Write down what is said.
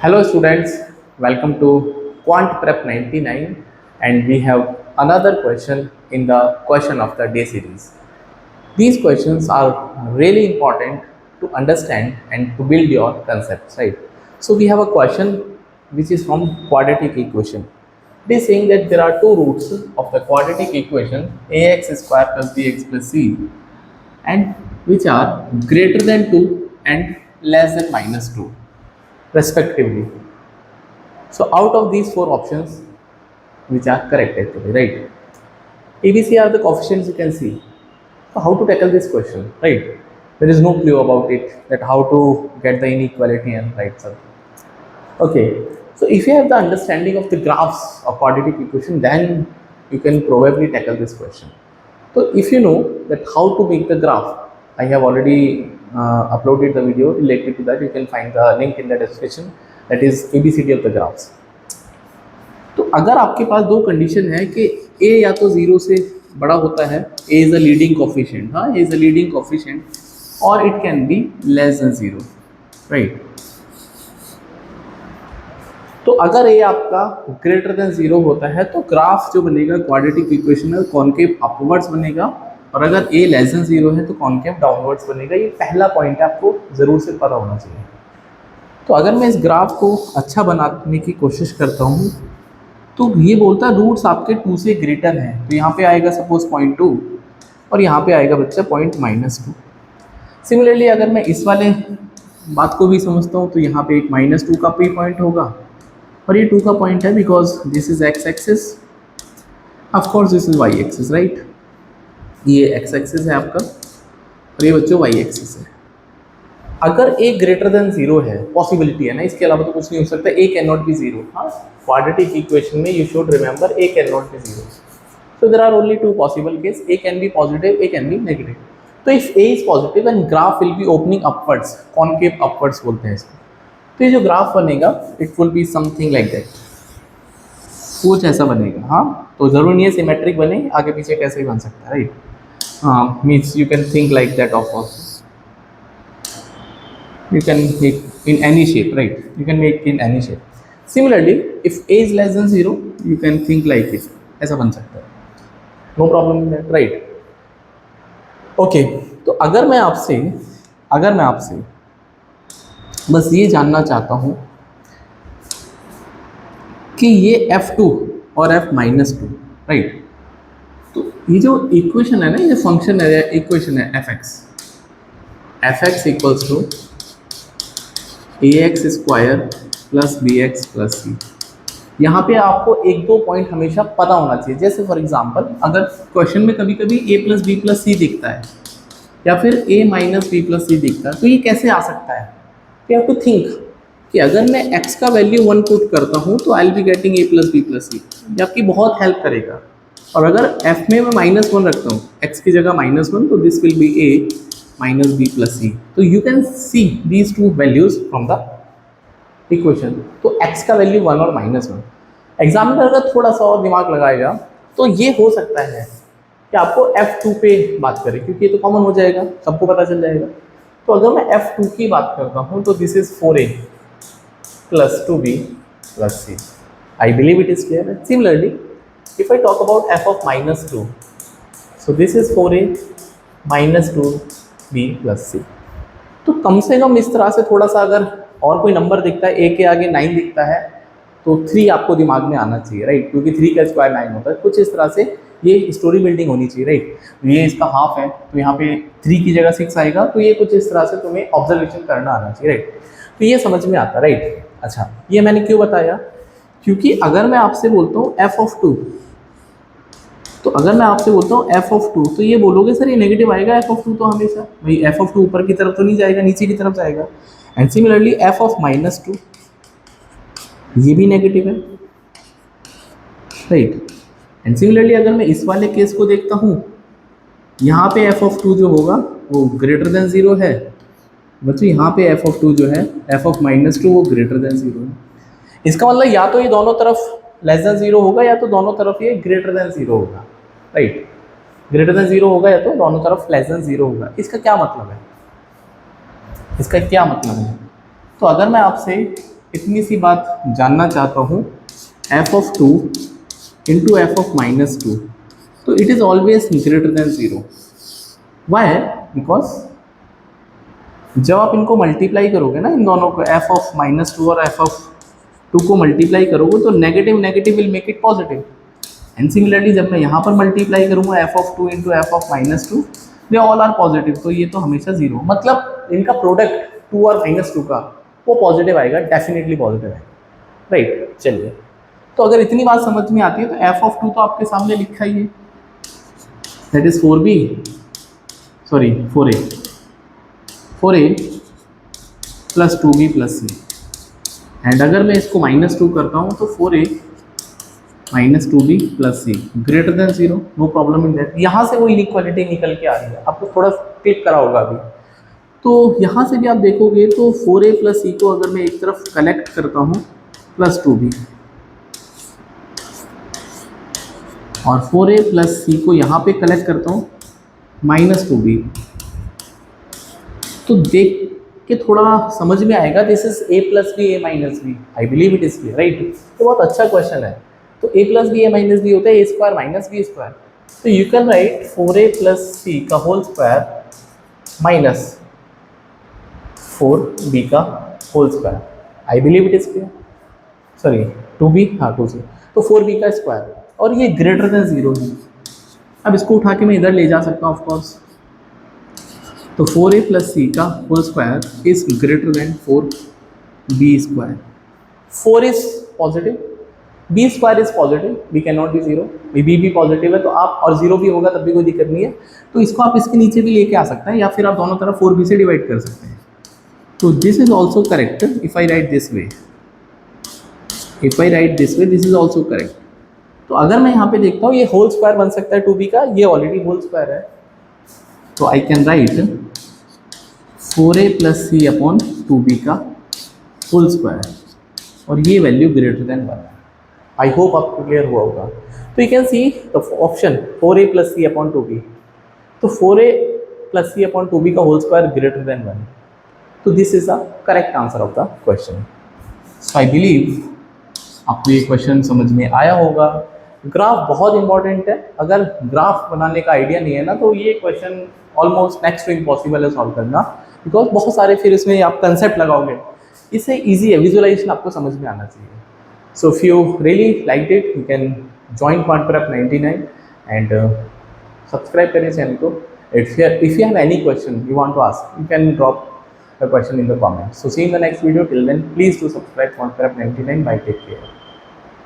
Hello students, welcome to Quant Prep 99 and we have another question in the question of the day series. These questions are really important to understand and to build your concepts, right? So we have a question which is from quadratic equation. It is saying that there are two roots of the quadratic equation ax square plus bx plus c and which are greater than 2 and less than minus 2 respectively. So out of these four options, which are correct actually, right? ABC are the coefficients you can see. So how to tackle this question, right? There is no clue about it that how to get the inequality and write something. Okay, so if you have the understanding of the graphs of quadratic equation, then you can probably tackle this question. So if you know that how to make the graph, I have already uploaded the video related to that. You can find the link in the description. That is ABCD of the graphs. तो अगर आपके पास दो condition है कि ए या तो zero से बड़ा होता है, ए इज अ लीडिंग कोफिशिएंट, हाँ ए इज अ लीडिंग कोफिशिएंट, और it can be less than zero, right. तो अगर ए आपका ग्रेटर देन जीरो होता है तो ग्राफ जो बनेगा क्वाड्रेटिक इक्वेशन में कॉनकेव अपवर्ड्स बनेगा, और अगर ए लेस देन जीरो है तो कॉनकेव डाउनवर्ड्स बनेगा। ये पहला पॉइंट है, आपको जरूर से पता होना चाहिए। तो अगर मैं इस ग्राफ को अच्छा बनाने की कोशिश करता हूँ तो ये बोलता है रूट्स आपके 2 से ग्रेटर हैं, तो यहाँ पे आएगा सपोज 0.2 और यहाँ पे आएगा बच्चा -2। सिमिलरली अगर मैं इस वाले बात को भी समझता हूँ तो यहाँ पे एक -2 का पी पॉइंट होगा और ये 2 का पॉइंट है because this is x axis, of course this is y axis, right. ये एक्स एक्सिस है आपका और ये बच्चों वाई एक्सिस है। अगर ए ग्रेटर देन जीरो है, पॉसिबिलिटी है ना, इसके अलावा तो कुछ नहीं हो सकता। A can not be zero, हाँ क्वाड्रेटिक इक्वेशन में you should remember a can not be zero. So there are only two possible case, a can B positive, a can be negative. तो if a is positive and graph will be opening upwards, concave upwards बोलते हैं इसको। तो ये जो graph बनेगा it will be something like that, कुछ ऐसा बनेगा। हाँ तो जरूरी नहीं है सिमेट्रिक बने, आगे पीछे कैसे भी बन सकता है, राइट। हाँ means you can think like that of also, you can make in any shape, right? You can make in any shape. Similarly if a is less than 0 you can think like this, ऐसा बन सकता है, no problem in that, right? Okay, तो अगर मैं आपसे बस ये जानना चाहता हूँ कि ये f2 और f-2, राइट। तो ये जो इक्वेशन है ना, ये फंक्शन है, इक्वेशन है fx equals to ax square plus bx plus c. यहाँ पे आपको एक दो पॉइंट हमेशा पता होना चाहिए। जैसे फॉर एग्जांपल अगर क्वेश्चन में कभी कभी a प्लस बी प्लस सी दिखता है या फिर a माइनस बी प्लस सी दिखता है, तो ये कैसे आ सकता है? यू हैव टू थिंक कि अगर मैं x का वैल्यू 1 पुट करता हूँ तो I will be getting a plus b plus c, ये आपकी बहुत हेल्प करेगा। और अगर f में मैं -1 रखता हूँ, x की जगह -1, तो this will be a minus b plus c. तो you can see these two values from the equation. तो x का वैल्यू 1 और -1, एग्जामिनर अगर थोड़ा सा और दिमाग लगाएगा तो ये हो सकता है कि आपको f2 पे बात करें, क्योंकि ये तो कॉमन हो जाएगा, सबको पता चल जाएगा। तो अगर मैं f2 की बात करता हूँ तो this is 4a plus 2b plus c। I believe it is clear. Similarly if I talk about f of -2, so this is 4a minus 2b plus c। तो कम से कम इस तरह से थोड़ा सा अगर और कोई नंबर दिखता है, a के आगे 9 दिखता है तो 3 आपको दिमाग में आना चाहिए, राइट, क्योंकि 3 का स्क्वायर 9 होता है। कुछ इस तरह से ये स्टोरी बिल्डिंग होनी चाहिए, राइट। ये इसका हाफ है तो यहाँ पे 3 की जगह 6 आएगा, तो ये कुछ इस तरह से तुम्हें ऑब्जर्वेशन करना आना चाहिए, राइट। तो ये समझ में आता है, राइट। अच्छा, ये मैंने क्यों बताया? क्योंकि अगर मैं आपसे बोलता हूँ f ऑफ 2, तो अगर मैं आपसे बोलता हूँ f ऑफ 2 तो ये बोलोगे सर ये नेगेटिव आएगा f ऑफ 2, तो हमेशा भाई f ऑफ 2 ऊपर की तरफ तो नहीं जाएगा, नीचे की तरफ जाएगा। एंड सिमिलरली f ऑफ -2 ये भी नेगेटिव है, राइट। एंड सिमिलरली अगर मैं इस वाले केस को देखता हूँ, यहाँ पे f ऑफ 2 जो होगा वो ग्रेटर देन 0 है बच्चों, यहाँ पे f ऑफ 2 जो है f ऑफ -2 वो ग्रेटर देन 0 है। इसका मतलब या तो ये दोनों तरफ लेस देन 0 होगा या तो दोनों तरफ ये ग्रेटर देन 0 होगा, राइट। ग्रेटर देन 0 होगा या तो दोनों तरफ लेस देन 0 होगा। इसका क्या मतलब है? तो अगर मैं आपसे इतनी सी बात जानना चाहता हूँ, f of two into f of minus two, तो it is always greater than zero. Why? Because जब आप इनको मल्टीप्लाई करोगे ना, इन दोनों को, एफ ऑफ माइनस टू और एफ ऑफ टू को मल्टीप्लाई करोगे तो negative negative will make it positive. And similarly जब मैं यहाँ पर मल्टीप्लाई करूँगा f of two into f of minus two, they all are positive, तो ये तो हमेशा जीरो, मतलब इनका प्रोडक्ट टू और माइनस टू का वो पॉजिटिव आएगा, डेफिनेटली पॉजिटिव आएगा, राइट। चलिए, तो अगर इतनी बात समझ में आती है तो एफ ऑफ टू तो आपके सामने लिखा ही है, that is 4b, sorry 4a plus 2b plus c। And अगर मैं इसको माइनस टू करता हूँ तो 4a minus 2b plus c greater than zero, no problem in that. यहाँ से वो इनइक्वालिटी निकल के आ रही है, आपको थोड़ा क्लिक करा होगा अभी। तो यहाँ से भी आप देखोगे तो 4a प्लस c को अगर मैं एक तरफ कलेक्ट करता हूँ प्लस 2b, और 4a प्लस c को यहाँ पे कलेक्ट करता हूँ माइनस 2b, तो देख के थोड़ा समझ में आएगा, this is a plus b a minus b, I believe it is clear, right. तो बहुत अच्छा क्वेश्चन है। तो a plus b a minus b होता है a square minus b square, तो you can write 4a plus सी का whole square minus 4b का whole square, I believe it is clear, sorry 2b, हाँ 2c, तो 4b का square, और ये ग्रेटर देन जीरो है। अब इसको उठा के मैं इधर ले जा सकता हूँ ऑफकोर्स, तो 4a प्लस सी का whole square is greater than 4b square. 4 is positive, b square is positive, b can not be zero, b भी पॉजिटिव है, तो आप, और जीरो भी होगा तब भी कोई दिक्कत नहीं है, तो इसको आप इसके नीचे भी लेके आ सकते हैं, या फिर आप दोनों तरफ 4b से डिवाइड कर सकते हैं। तो this is also correct if I right this way, if I right this way this is also correct. तो अगर मैं यहाँ पे देखता हूँ ये होल स्क्वायर बन सकता है 2b का, ये ऑलरेडी होल स्क्वायर है, तो I can write 4a plus C upon 2b का होल स्क्वायर, और ये value greater than 1। I hope आपको क्लियर हुआ होगा। तो you can see the option 4a plus C upon 2b, तो 4a plus C upon 2b का whole square greater than 1, तो this is the correct answer of the question. So I believe आपको ये question समझ में आया होगा। Graph बहुत इंपॉर्टेंट है, अगर ग्राफ बनाने का आइडिया नहीं है ना, तो ये question almost next to impossible है सॉल्व करना, बिकॉज बहुत सारे फिर इसमें आप कंसेप्ट लगाओगे, इससे ईजी है, विजुअलाइजेशन आपको समझ में आना चाहिए। So if you really like it, you can join quantprep 99 and subscribe करें चैनल को। If you have any question you want to ask, you can drop a question in the comments. So see you in the next video. Till then, please do subscribe Quantprep 99. Bye. Take care.